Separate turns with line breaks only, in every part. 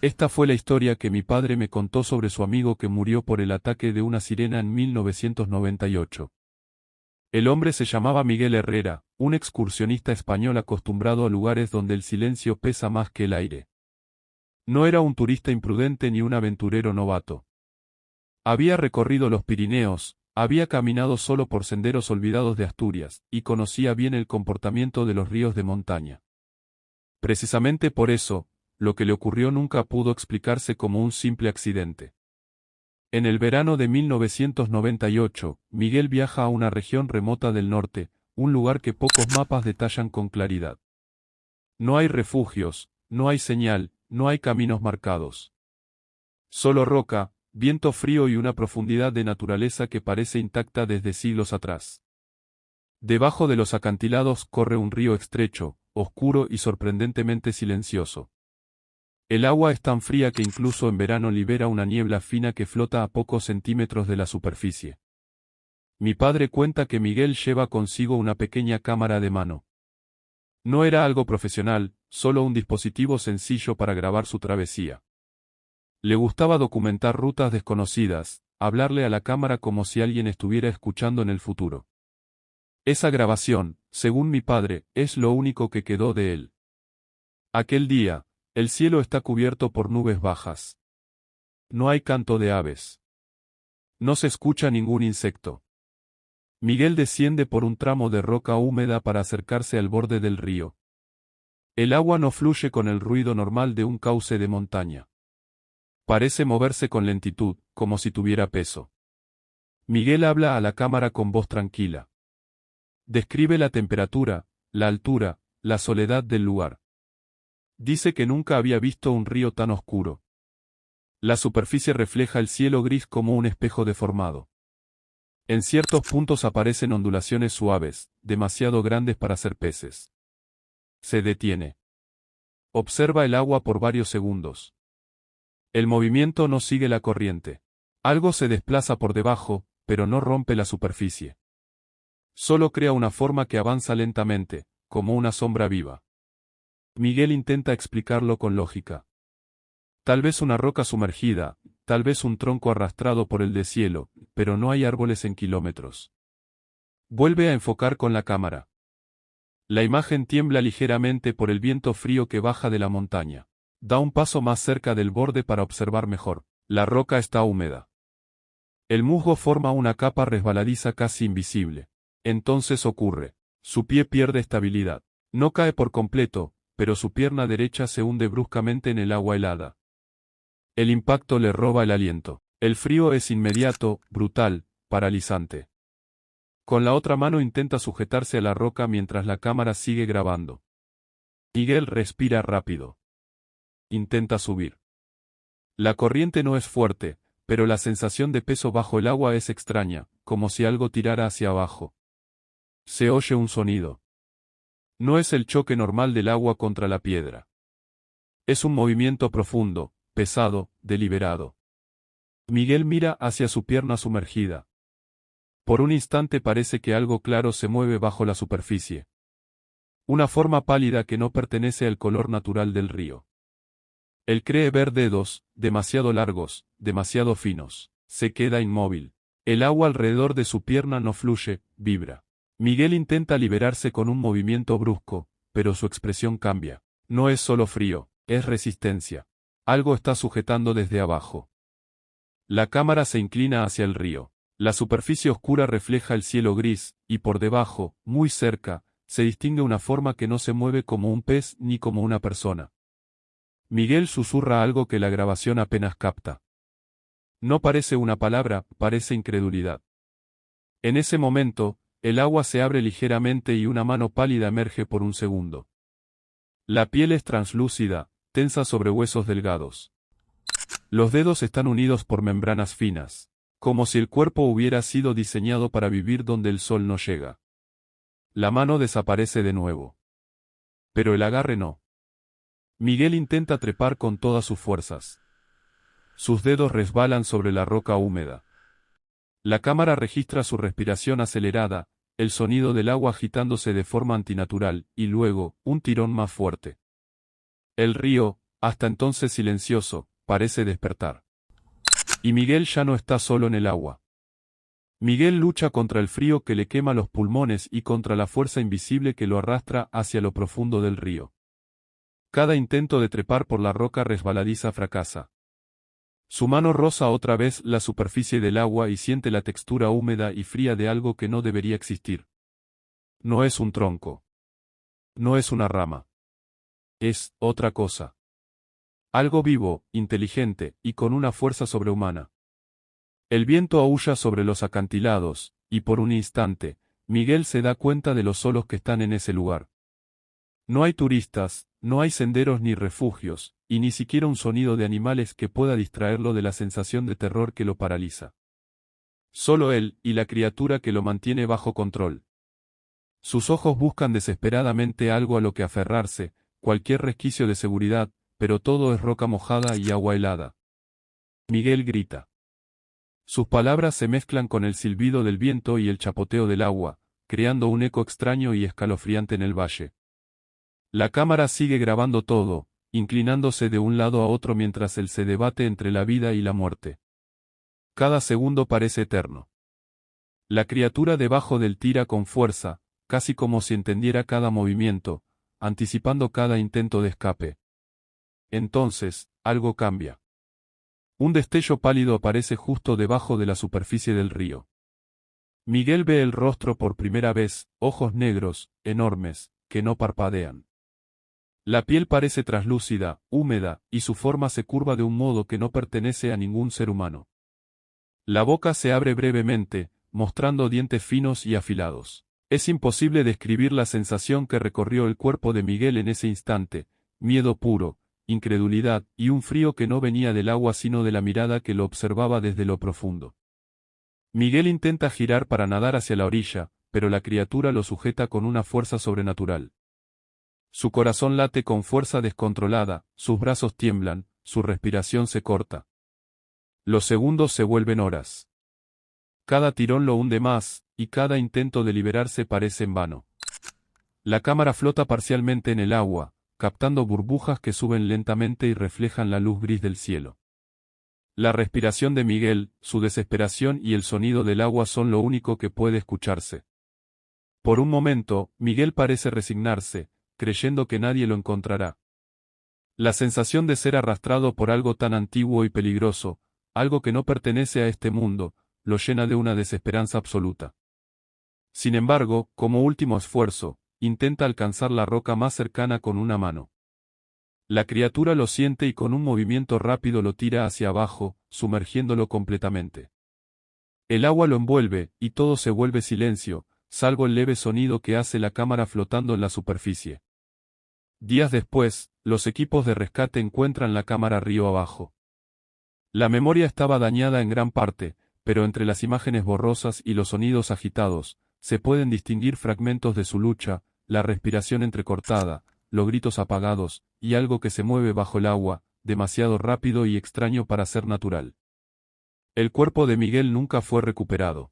Esta fue la historia que mi padre me contó sobre su amigo que murió por el ataque de una sirena en 1998. El hombre se llamaba Miguel Herrera, un excursionista español acostumbrado a lugares donde el silencio pesa más que el aire. No era un turista imprudente ni un aventurero novato. Había recorrido los Pirineos, había caminado solo por senderos olvidados de Asturias, y conocía bien el comportamiento de los ríos de montaña. Precisamente por eso, lo que le ocurrió nunca pudo explicarse como un simple accidente. En el verano de 1998, Miguel viaja a una región remota del norte, un lugar que pocos mapas detallan con claridad. No hay refugios, no hay señal, no hay caminos marcados. Solo roca, viento frío y una profundidad de naturaleza que parece intacta desde siglos atrás. Debajo de los acantilados corre un río estrecho, oscuro y sorprendentemente silencioso. El agua es tan fría que incluso en verano libera una niebla fina que flota a pocos centímetros de la superficie. Mi padre cuenta que Miguel lleva consigo una pequeña cámara de mano. No era algo profesional, solo un dispositivo sencillo para grabar su travesía. Le gustaba documentar rutas desconocidas, hablarle a la cámara como si alguien estuviera escuchando en el futuro. Esa grabación, según mi padre, es lo único que quedó de él. Aquel día, el cielo está cubierto por nubes bajas. No hay canto de aves. No se escucha ningún insecto. Miguel desciende por un tramo de roca húmeda para acercarse al borde del río. El agua no fluye con el ruido normal de un cauce de montaña. Parece moverse con lentitud, como si tuviera peso. Miguel habla a la cámara con voz tranquila. Describe la temperatura, la altura, la soledad del lugar. Dice que nunca había visto un río tan oscuro. La superficie refleja el cielo gris como un espejo deformado. En ciertos puntos aparecen ondulaciones suaves, demasiado grandes para ser peces. Se detiene. Observa el agua por varios segundos. El movimiento no sigue la corriente. Algo se desplaza por debajo, pero no rompe la superficie. Solo crea una forma que avanza lentamente, como una sombra viva. Miguel intenta explicarlo con lógica. Tal vez una roca sumergida, tal vez un tronco arrastrado por el deshielo, pero no hay árboles en kilómetros. Vuelve a enfocar con la cámara. La imagen tiembla ligeramente por el viento frío que baja de la montaña. Da un paso más cerca del borde para observar mejor. La roca está húmeda. El musgo forma una capa resbaladiza casi invisible. Entonces ocurre. Su pie pierde estabilidad. No cae por completo, pero su pierna derecha se hunde bruscamente en el agua helada. El impacto le roba el aliento. El frío es inmediato, brutal, paralizante. Con la otra mano intenta sujetarse a la roca mientras la cámara sigue grabando. Miguel respira rápido. Intenta subir. La corriente no es fuerte, pero la sensación de peso bajo el agua es extraña, como si algo tirara hacia abajo. Se oye un sonido. No es el choque normal del agua contra la piedra. Es un movimiento profundo, pesado, deliberado. Miguel mira hacia su pierna sumergida. Por un instante parece que algo claro se mueve bajo la superficie. Una forma pálida que no pertenece al color natural del río. Él cree ver dedos, demasiado largos, demasiado finos. Se queda inmóvil. El agua alrededor de su pierna no fluye, vibra. Miguel intenta liberarse con un movimiento brusco, pero su expresión cambia. No es solo frío, es resistencia. Algo está sujetando desde abajo. La cámara se inclina hacia el río. La superficie oscura refleja el cielo gris, y por debajo, muy cerca, se distingue una forma que no se mueve como un pez ni como una persona. Miguel susurra algo que la grabación apenas capta. No parece una palabra, parece incredulidad. En ese momento, el agua se abre ligeramente y una mano pálida emerge por un segundo. La piel es translúcida, tensa sobre huesos delgados. Los dedos están unidos por membranas finas, como si el cuerpo hubiera sido diseñado para vivir donde el sol no llega. La mano desaparece de nuevo. Pero el agarre no. Miguel intenta trepar con todas sus fuerzas. Sus dedos resbalan sobre la roca húmeda. La cámara registra su respiración acelerada, el sonido del agua agitándose de forma antinatural, y luego, un tirón más fuerte. El río, hasta entonces silencioso, parece despertar. Y Miguel ya no está solo en el agua. Miguel lucha contra el frío que le quema los pulmones y contra la fuerza invisible que lo arrastra hacia lo profundo del río. Cada intento de trepar por la roca resbaladiza fracasa. Su mano roza otra vez la superficie del agua y siente la textura húmeda y fría de algo que no debería existir. No es un tronco. No es una rama. Es otra cosa. Algo vivo, inteligente, y con una fuerza sobrehumana. El viento aúlla sobre los acantilados, y por un instante, Miguel se da cuenta de los solos que están en ese lugar. No hay turistas, no hay senderos ni refugios, y ni siquiera un sonido de animales que pueda distraerlo de la sensación de terror que lo paraliza. Solo él y la criatura que lo mantiene bajo control. Sus ojos buscan desesperadamente algo a lo que aferrarse, cualquier resquicio de seguridad, pero todo es roca mojada y agua helada. Miguel grita. Sus palabras se mezclan con el silbido del viento y el chapoteo del agua, creando un eco extraño y escalofriante en el valle. La cámara sigue grabando todo, inclinándose de un lado a otro mientras él se debate entre la vida y la muerte. Cada segundo parece eterno. La criatura debajo del tira con fuerza, casi como si entendiera cada movimiento, anticipando cada intento de escape. Entonces, algo cambia. Un destello pálido aparece justo debajo de la superficie del río. Miguel ve el rostro por primera vez, ojos negros, enormes, que no parpadean. La piel parece traslúcida, húmeda, y su forma se curva de un modo que no pertenece a ningún ser humano. La boca se abre brevemente, mostrando dientes finos y afilados. Es imposible describir la sensación que recorrió el cuerpo de Miguel en ese instante, miedo puro, incredulidad y un frío que no venía del agua sino de la mirada que lo observaba desde lo profundo. Miguel intenta girar para nadar hacia la orilla, pero la criatura lo sujeta con una fuerza sobrenatural. Su corazón late con fuerza descontrolada, sus brazos tiemblan, su respiración se corta. Los segundos se vuelven horas. Cada tirón lo hunde más, y cada intento de liberarse parece en vano. La cámara flota parcialmente en el agua, captando burbujas que suben lentamente y reflejan la luz gris del cielo. La respiración de Miguel, su desesperación y el sonido del agua son lo único que puede escucharse. Por un momento, Miguel parece resignarse, creyendo que nadie lo encontrará. La sensación de ser arrastrado por algo tan antiguo y peligroso, algo que no pertenece a este mundo, lo llena de una desesperanza absoluta. Sin embargo, como último esfuerzo, intenta alcanzar la roca más cercana con una mano. La criatura lo siente y con un movimiento rápido lo tira hacia abajo, sumergiéndolo completamente. El agua lo envuelve, y todo se vuelve silencio, salvo el leve sonido que hace la cámara flotando en la superficie. Días después, los equipos de rescate encuentran la cámara río abajo. La memoria estaba dañada en gran parte, pero entre las imágenes borrosas y los sonidos agitados, se pueden distinguir fragmentos de su lucha, la respiración entrecortada, los gritos apagados, y algo que se mueve bajo el agua, demasiado rápido y extraño para ser natural. El cuerpo de Miguel nunca fue recuperado.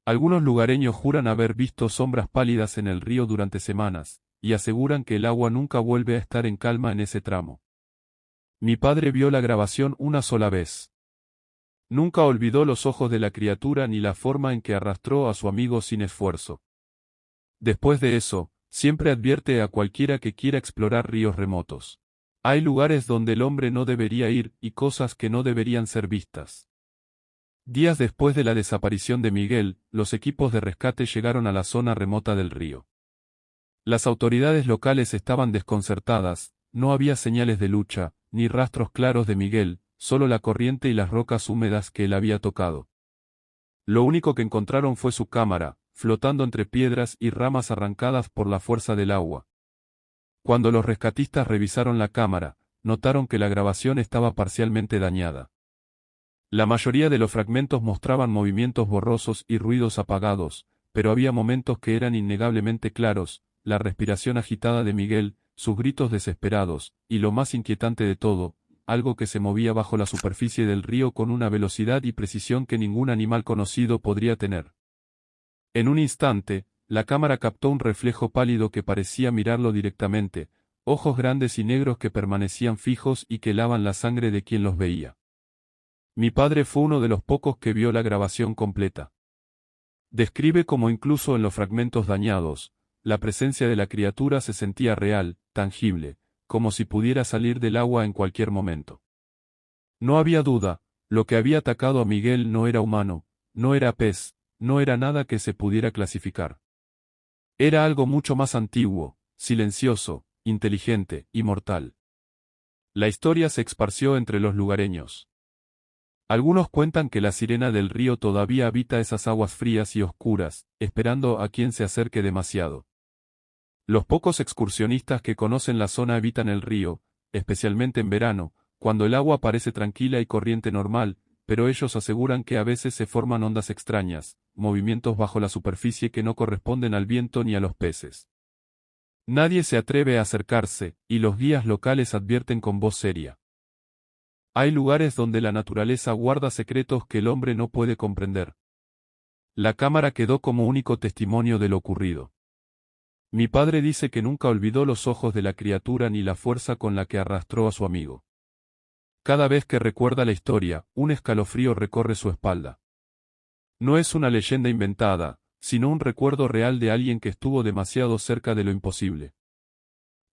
Algunos lugareños juran haber visto sombras pálidas en el río durante semanas, y aseguran que el agua nunca vuelve a estar en calma en ese tramo. Mi padre vio la grabación una sola vez. Nunca olvidó los ojos de la criatura ni la forma en que arrastró a su amigo sin esfuerzo. Después de eso, siempre advierte a cualquiera que quiera explorar ríos remotos. Hay lugares donde el hombre no debería ir y cosas que no deberían ser vistas. Días después de la desaparición de Miguel, los equipos de rescate llegaron a la zona remota del río. Las autoridades locales estaban desconcertadas, no había señales de lucha, ni rastros claros de Miguel, solo la corriente y las rocas húmedas que él había tocado. Lo único que encontraron fue su cámara, flotando entre piedras y ramas arrancadas por la fuerza del agua. Cuando los rescatistas revisaron la cámara, notaron que la grabación estaba parcialmente dañada. La mayoría de los fragmentos mostraban movimientos borrosos y ruidos apagados, pero había momentos que eran innegablemente claros, la respiración agitada de Miguel, sus gritos desesperados, y lo más inquietante de todo, algo que se movía bajo la superficie del río con una velocidad y precisión que ningún animal conocido podría tener. En un instante, la cámara captó un reflejo pálido que parecía mirarlo directamente, ojos grandes y negros que permanecían fijos y que helaban la sangre de quien los veía. Mi padre fue uno de los pocos que vio la grabación completa. Describe cómo incluso en los fragmentos dañados, la presencia de la criatura se sentía real, tangible, como si pudiera salir del agua en cualquier momento. No había duda, lo que había atacado a Miguel no era humano, no era pez, no era nada que se pudiera clasificar. Era algo mucho más antiguo, silencioso, inteligente y mortal. La historia se esparció entre los lugareños. Algunos cuentan que la sirena del río todavía habita esas aguas frías y oscuras, esperando a quien se acerque demasiado. Los pocos excursionistas que conocen la zona evitan el río, especialmente en verano, cuando el agua parece tranquila y corriente normal, pero ellos aseguran que a veces se forman ondas extrañas, movimientos bajo la superficie que no corresponden al viento ni a los peces. Nadie se atreve a acercarse, y los guías locales advierten con voz seria. Hay lugares donde la naturaleza guarda secretos que el hombre no puede comprender. La cámara quedó como único testimonio de lo ocurrido. Mi padre dice que nunca olvidó los ojos de la criatura ni la fuerza con la que arrastró a su amigo. Cada vez que recuerda la historia, un escalofrío recorre su espalda. No es una leyenda inventada, sino un recuerdo real de alguien que estuvo demasiado cerca de lo imposible.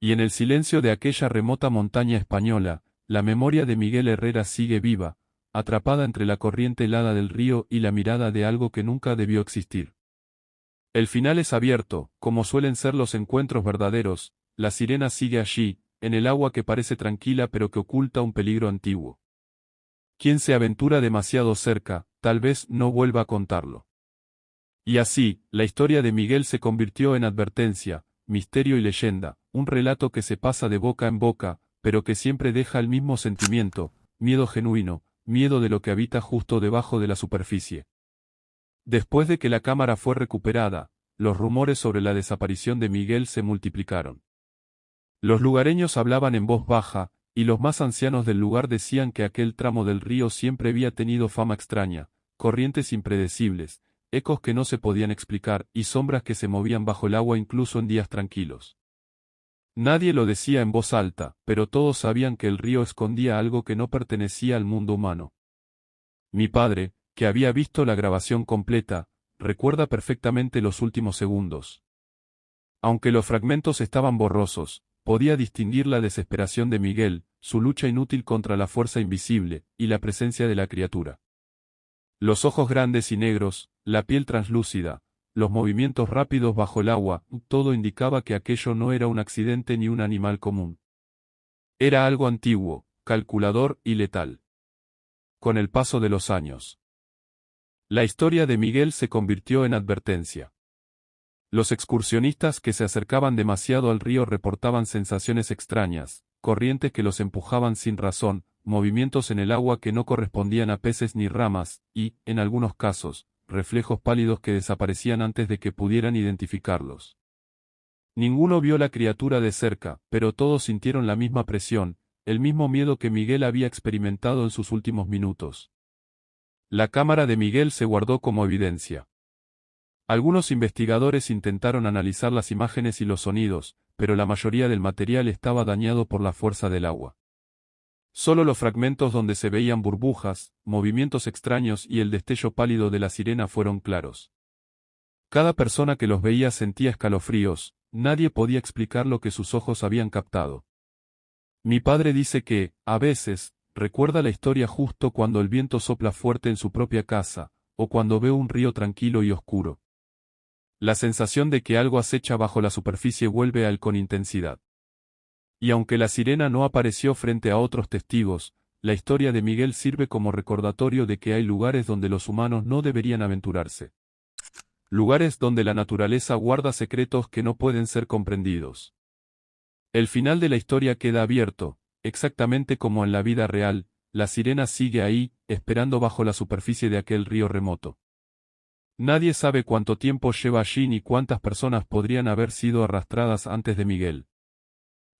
Y en el silencio de aquella remota montaña española, la memoria de Miguel Herrera sigue viva, atrapada entre la corriente helada del río y la mirada de algo que nunca debió existir. El final es abierto, como suelen ser los encuentros verdaderos, la sirena sigue allí, en el agua que parece tranquila pero que oculta un peligro antiguo. Quien se aventura demasiado cerca, tal vez no vuelva a contarlo. Y así, la historia de Miguel se convirtió en advertencia, misterio y leyenda, un relato que se pasa de boca en boca, pero que siempre deja el mismo sentimiento, miedo genuino, miedo de lo que habita justo debajo de la superficie. Después de que la cámara fue recuperada, los rumores sobre la desaparición de Miguel se multiplicaron. Los lugareños hablaban en voz baja, y los más ancianos del lugar decían que aquel tramo del río siempre había tenido fama extraña, corrientes impredecibles, ecos que no se podían explicar y sombras que se movían bajo el agua incluso en días tranquilos. Nadie lo decía en voz alta, pero todos sabían que el río escondía algo que no pertenecía al mundo humano. Mi padre, que había visto la grabación completa, recuerda perfectamente los últimos segundos. Aunque los fragmentos estaban borrosos, podía distinguir la desesperación de Miguel, su lucha inútil contra la fuerza invisible, y la presencia de la criatura. Los ojos grandes y negros, la piel translúcida, los movimientos rápidos bajo el agua, todo indicaba que aquello no era un accidente ni un animal común. Era algo antiguo, calculador y letal. Con el paso de los años, la historia de Miguel se convirtió en advertencia. Los excursionistas que se acercaban demasiado al río reportaban sensaciones extrañas, corrientes que los empujaban sin razón, movimientos en el agua que no correspondían a peces ni ramas, y, en algunos casos, reflejos pálidos que desaparecían antes de que pudieran identificarlos. Ninguno vio la criatura de cerca, pero todos sintieron la misma presión, el mismo miedo que Miguel había experimentado en sus últimos minutos. La cámara de Miguel se guardó como evidencia. Algunos investigadores intentaron analizar las imágenes y los sonidos, pero la mayoría del material estaba dañado por la fuerza del agua. Solo los fragmentos donde se veían burbujas, movimientos extraños y el destello pálido de la sirena fueron claros. Cada persona que los veía sentía escalofríos, nadie podía explicar lo que sus ojos habían captado. Mi padre dice que, a veces, recuerda la historia justo cuando el viento sopla fuerte en su propia casa, o cuando ve un río tranquilo y oscuro. La sensación de que algo acecha bajo la superficie vuelve a él con intensidad. Y aunque la sirena no apareció frente a otros testigos, la historia de Miguel sirve como recordatorio de que hay lugares donde los humanos no deberían aventurarse. Lugares donde la naturaleza guarda secretos que no pueden ser comprendidos. El final de la historia queda abierto, exactamente como en la vida real, la sirena sigue ahí, esperando bajo la superficie de aquel río remoto. Nadie sabe cuánto tiempo lleva allí ni cuántas personas podrían haber sido arrastradas antes de Miguel.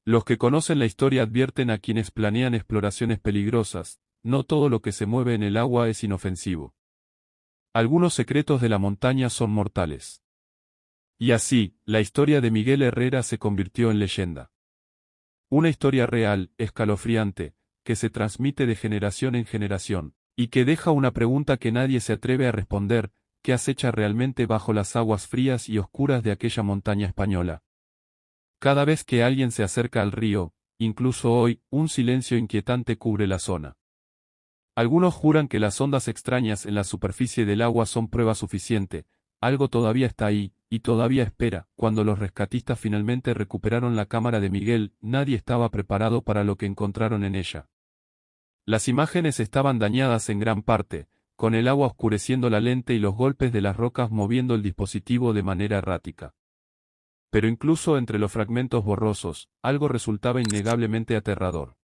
Los que conocen la historia advierten a quienes planean exploraciones peligrosas, no todo lo que se mueve en el agua es inofensivo. Algunos secretos de la montaña son mortales. Y así, la historia de Miguel Herrera se convirtió en leyenda. Una historia real, escalofriante, que se transmite de generación en generación, y que deja una pregunta que nadie se atreve a responder: ¿qué acecha realmente bajo las aguas frías y oscuras de aquella montaña española? Cada vez que alguien se acerca al río, incluso hoy, un silencio inquietante cubre la zona. Algunos juran que las ondas extrañas en la superficie del agua son prueba suficiente: algo todavía está ahí, y todavía espera. Cuando los rescatistas finalmente recuperaron la cámara de Miguel, nadie estaba preparado para lo que encontraron en ella. Las imágenes estaban dañadas en gran parte, con el agua oscureciendo la lente y los golpes de las rocas moviendo el dispositivo de manera errática. Pero incluso entre los fragmentos borrosos, algo resultaba innegablemente aterrador.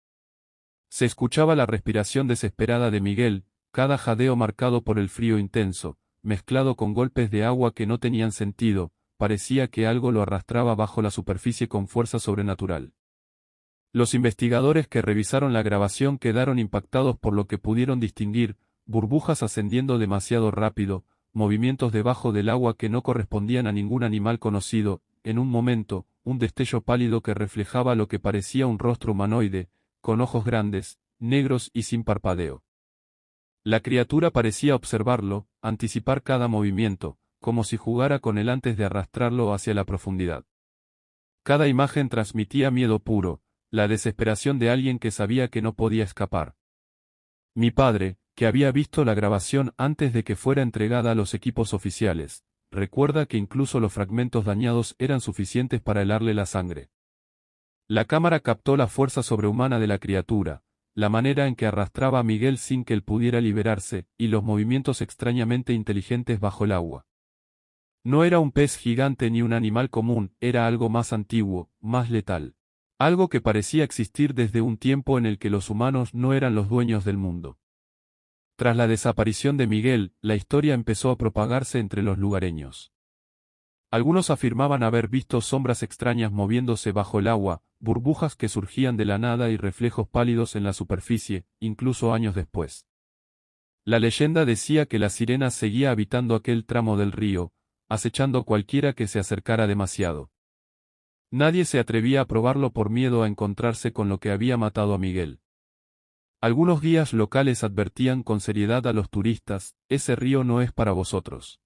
Se escuchaba la respiración desesperada de Miguel, cada jadeo marcado por el frío intenso, mezclado con golpes de agua que no tenían sentido. Parecía que algo lo arrastraba bajo la superficie con fuerza sobrenatural. Los investigadores que revisaron la grabación quedaron impactados por lo que pudieron distinguir: burbujas ascendiendo demasiado rápido, movimientos debajo del agua que no correspondían a ningún animal conocido. En un momento, un destello pálido que reflejaba lo que parecía un rostro humanoide, con ojos grandes, negros y sin parpadeo. La criatura parecía observarlo, anticipar cada movimiento, como si jugara con él antes de arrastrarlo hacia la profundidad. Cada imagen transmitía miedo puro, la desesperación de alguien que sabía que no podía escapar. Mi padre, que había visto la grabación antes de que fuera entregada a los equipos oficiales, recuerda que incluso los fragmentos dañados eran suficientes para helarle la sangre. La cámara captó la fuerza sobrehumana de la criatura, la manera en que arrastraba a Miguel sin que él pudiera liberarse, y los movimientos extrañamente inteligentes bajo el agua. No era un pez gigante ni un animal común, era algo más antiguo, más letal. Algo que parecía existir desde un tiempo en el que los humanos no eran los dueños del mundo. Tras la desaparición de Miguel, la historia empezó a propagarse entre los lugareños. Algunos afirmaban haber visto sombras extrañas moviéndose bajo el agua, burbujas que surgían de la nada y reflejos pálidos en la superficie, incluso años después. La leyenda decía que la sirena seguía habitando aquel tramo del río, acechando a cualquiera que se acercara demasiado. Nadie se atrevía a probarlo por miedo a encontrarse con lo que había matado a Miguel. Algunos guías locales advertían con seriedad a los turistas: ese río no es para vosotros.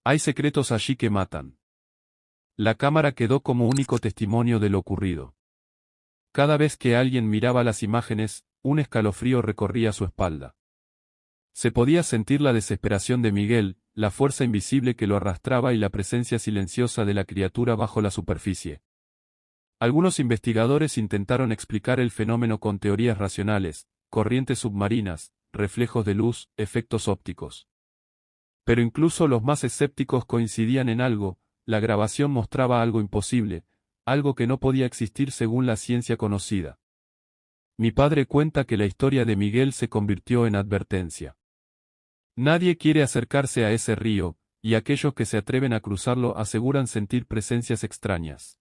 Hay secretos allí que matan. La cámara quedó como único testimonio de lo ocurrido. Cada vez que alguien miraba las imágenes, un escalofrío recorría su espalda. Se podía sentir la desesperación de Miguel, la fuerza invisible que lo arrastraba y la presencia silenciosa de la criatura bajo la superficie. Algunos investigadores intentaron explicar el fenómeno con teorías racionales: corrientes submarinas, reflejos de luz, efectos ópticos. Pero incluso los más escépticos coincidían en algo: la grabación mostraba algo imposible, algo que no podía existir según la ciencia conocida. Mi padre cuenta que la historia de Miguel se convirtió en advertencia. Nadie quiere acercarse a ese río, y aquellos que se atreven a cruzarlo aseguran sentir presencias extrañas.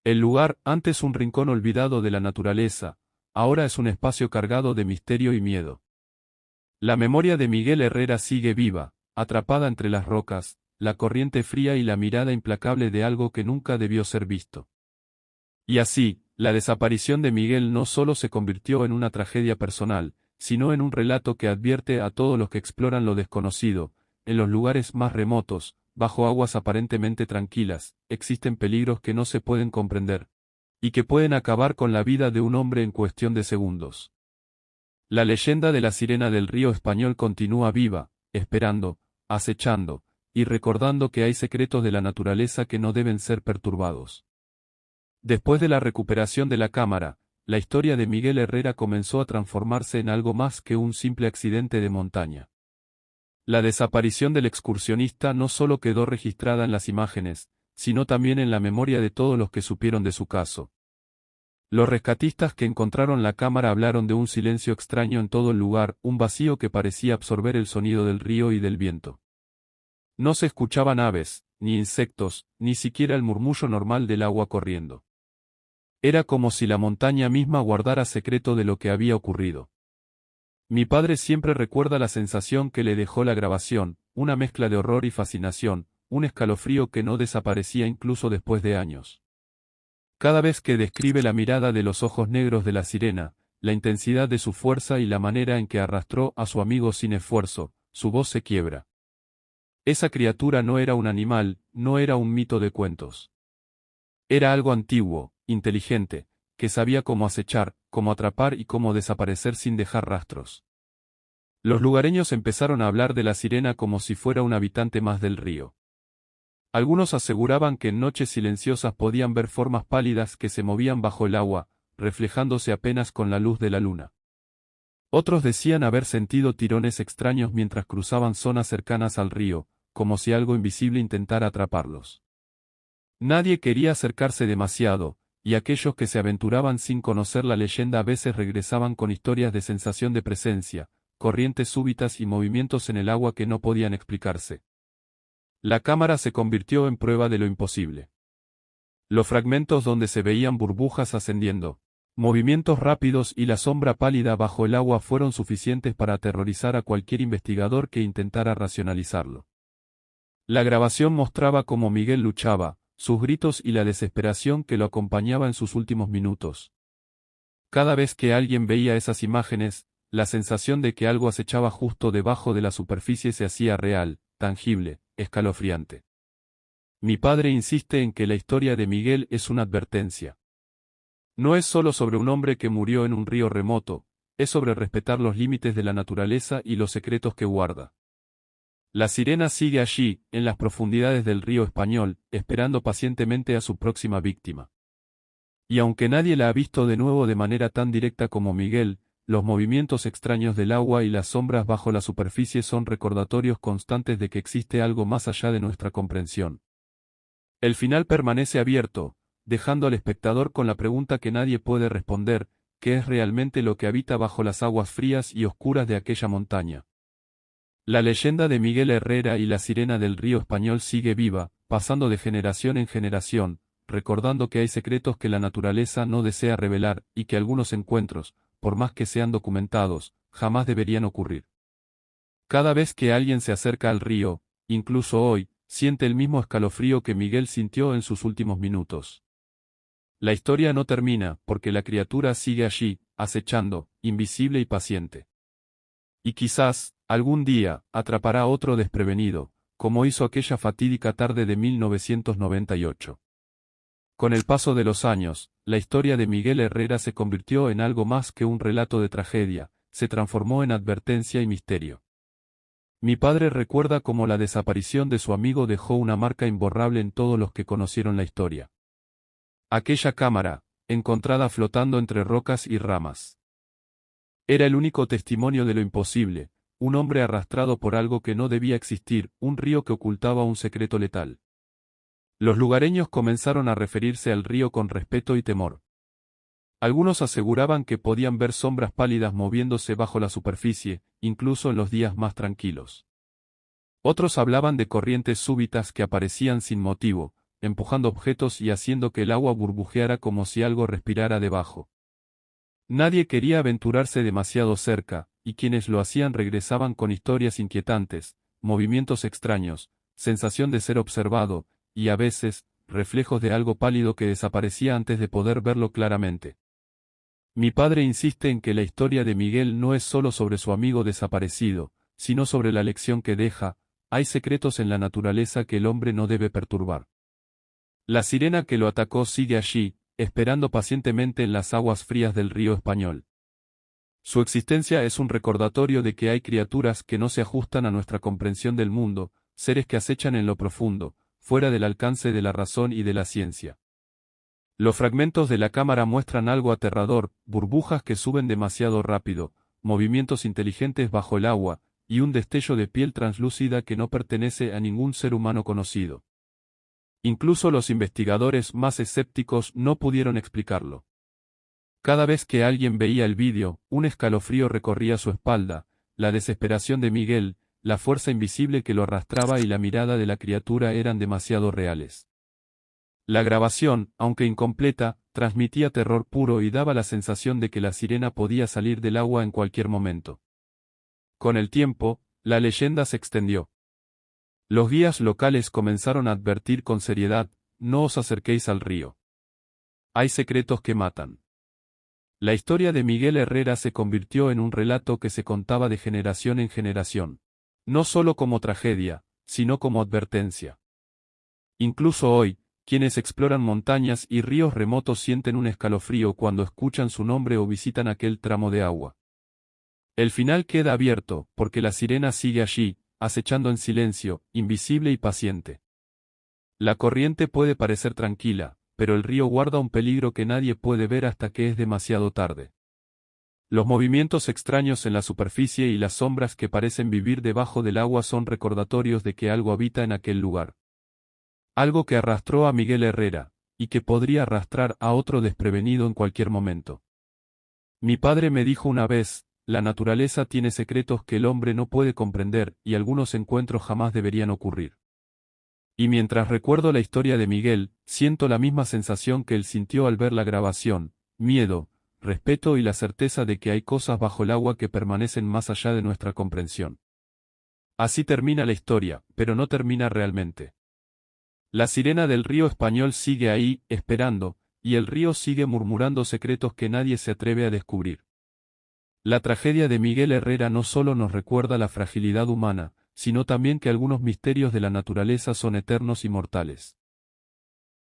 El lugar, antes un rincón olvidado de la naturaleza, ahora es un espacio cargado de misterio y miedo. La memoria de Miguel Herrera sigue viva, atrapada entre las rocas, la corriente fría y la mirada implacable de algo que nunca debió ser visto. Y así, la desaparición de Miguel no solo se convirtió en una tragedia personal, sino en un relato que advierte a todos los que exploran lo desconocido: en los lugares más remotos, bajo aguas aparentemente tranquilas, existen peligros que no se pueden comprender, y que pueden acabar con la vida de un hombre en cuestión de segundos. La leyenda de la sirena del río español continúa viva, esperando, acechando, y recordando que hay secretos de la naturaleza que no deben ser perturbados. Después de la recuperación de la cámara, la historia de Miguel Herrera comenzó a transformarse en algo más que un simple accidente de montaña. La desaparición del excursionista no solo quedó registrada en las imágenes, sino también en la memoria de todos los que supieron de su caso. Los rescatistas que encontraron la cámara hablaron de un silencio extraño en todo el lugar, un vacío que parecía absorber el sonido del río y del viento. No se escuchaban aves, ni insectos, ni siquiera el murmullo normal del agua corriendo. Era como si la montaña misma guardara secreto de lo que había ocurrido. Mi padre siempre recuerda la sensación que le dejó la grabación: una mezcla de horror y fascinación, un escalofrío que no desaparecía incluso después de años. Cada vez que describe la mirada de los ojos negros de la sirena, la intensidad de su fuerza y la manera en que arrastró a su amigo sin esfuerzo, su voz se quiebra. Esa criatura no era un animal, no era un mito de cuentos. Era algo antiguo, inteligente, que sabía cómo acechar, cómo atrapar y cómo desaparecer sin dejar rastros. Los lugareños empezaron a hablar de la sirena como si fuera un habitante más del río. Algunos aseguraban que en noches silenciosas podían ver formas pálidas que se movían bajo el agua, reflejándose apenas con la luz de la luna. Otros decían haber sentido tirones extraños mientras cruzaban zonas cercanas al río, como si algo invisible intentara atraparlos. Nadie quería acercarse demasiado, y aquellos que se aventuraban sin conocer la leyenda a veces regresaban con historias de sensación de presencia, corrientes súbitas y movimientos en el agua que no podían explicarse. La cámara se convirtió en prueba de lo imposible. Los fragmentos donde se veían burbujas ascendiendo, movimientos rápidos y la sombra pálida bajo el agua fueron suficientes para aterrorizar a cualquier investigador que intentara racionalizarlo. La grabación mostraba cómo Miguel luchaba, sus gritos y la desesperación que lo acompañaba en sus últimos minutos. Cada vez que alguien veía esas imágenes, la sensación de que algo acechaba justo debajo de la superficie se hacía real, tangible, escalofriante. Mi padre insiste en que la historia de Miguel es una advertencia. No es solo sobre un hombre que murió en un río remoto, es sobre respetar los límites de la naturaleza y los secretos que guarda. La sirena sigue allí, en las profundidades del río Español, esperando pacientemente a su próxima víctima. Y aunque nadie la ha visto de nuevo de manera tan directa como Miguel, los movimientos extraños del agua y las sombras bajo la superficie son recordatorios constantes de que existe algo más allá de nuestra comprensión. El final permanece abierto, dejando al espectador con la pregunta que nadie puede responder: ¿qué es realmente lo que habita bajo las aguas frías y oscuras de aquella montaña? La leyenda de Miguel Herrera y la sirena del río Español sigue viva, pasando de generación en generación, recordando que hay secretos que la naturaleza no desea revelar, y que algunos encuentros, por más que sean documentados, jamás deberían ocurrir. Cada vez que alguien se acerca al río, incluso hoy, siente el mismo escalofrío que Miguel sintió en sus últimos minutos. La historia no termina, porque la criatura sigue allí, acechando, invisible y paciente. Y quizás, algún día, atrapará a otro desprevenido, como hizo aquella fatídica tarde de 1998. Con el paso de los años, la historia de Miguel Herrera se convirtió en algo más que un relato de tragedia, se transformó en advertencia y misterio. Mi padre recuerda cómo la desaparición de su amigo dejó una marca imborrable en todos los que conocieron la historia. Aquella cámara, encontrada flotando entre rocas y ramas. Era el único testimonio de lo imposible, un hombre arrastrado por algo que no debía existir, un río que ocultaba un secreto letal. Los lugareños comenzaron a referirse al río con respeto y temor. Algunos aseguraban que podían ver sombras pálidas moviéndose bajo la superficie, incluso en los días más tranquilos. Otros hablaban de corrientes súbitas que aparecían sin motivo, empujando objetos y haciendo que el agua burbujeara como si algo respirara debajo. Nadie quería aventurarse demasiado cerca, y quienes lo hacían regresaban con historias inquietantes, movimientos extraños, sensación de ser observado, y a veces, reflejos de algo pálido que desaparecía antes de poder verlo claramente. Mi padre insiste en que la historia de Miguel no es solo sobre su amigo desaparecido, sino sobre la lección que deja: hay secretos en la naturaleza que el hombre no debe perturbar. La sirena que lo atacó sigue allí, esperando pacientemente en las aguas frías del río Español. Su existencia es un recordatorio de que hay criaturas que no se ajustan a nuestra comprensión del mundo, seres que acechan en lo profundo, fuera del alcance de la razón y de la ciencia. Los fragmentos de la cámara muestran algo aterrador: burbujas que suben demasiado rápido, movimientos inteligentes bajo el agua, y un destello de piel translúcida que no pertenece a ningún ser humano conocido. Incluso los investigadores más escépticos no pudieron explicarlo. Cada vez que alguien veía el vídeo, un escalofrío recorría su espalda: la desesperación de Miguel, la fuerza invisible que lo arrastraba y la mirada de la criatura eran demasiado reales. La grabación, aunque incompleta, transmitía terror puro y daba la sensación de que la sirena podía salir del agua en cualquier momento. Con el tiempo, la leyenda se extendió. Los guías locales comenzaron a advertir con seriedad: no os acerquéis al río. Hay secretos que matan. La historia de Miguel Herrera se convirtió en un relato que se contaba de generación en generación. No solo como tragedia, sino como advertencia. Incluso hoy, quienes exploran montañas y ríos remotos sienten un escalofrío cuando escuchan su nombre o visitan aquel tramo de agua. El final queda abierto, porque la sirena sigue allí, acechando en silencio, invisible y paciente. La corriente puede parecer tranquila, pero el río guarda un peligro que nadie puede ver hasta que es demasiado tarde. Los movimientos extraños en la superficie y las sombras que parecen vivir debajo del agua son recordatorios de que algo habita en aquel lugar. Algo que arrastró a Miguel Herrera, y que podría arrastrar a otro desprevenido en cualquier momento. Mi padre me dijo una vez, la naturaleza tiene secretos que el hombre no puede comprender, y algunos encuentros jamás deberían ocurrir. Y mientras recuerdo la historia de Miguel, siento la misma sensación que él sintió al ver la grabación: miedo, respeto y la certeza de que hay cosas bajo el agua que permanecen más allá de nuestra comprensión. Así termina la historia, pero no termina realmente. La sirena del río español sigue ahí, esperando, y el río sigue murmurando secretos que nadie se atreve a descubrir. La tragedia de Miguel Herrera no solo nos recuerda la fragilidad humana, sino también que algunos misterios de la naturaleza son eternos y mortales.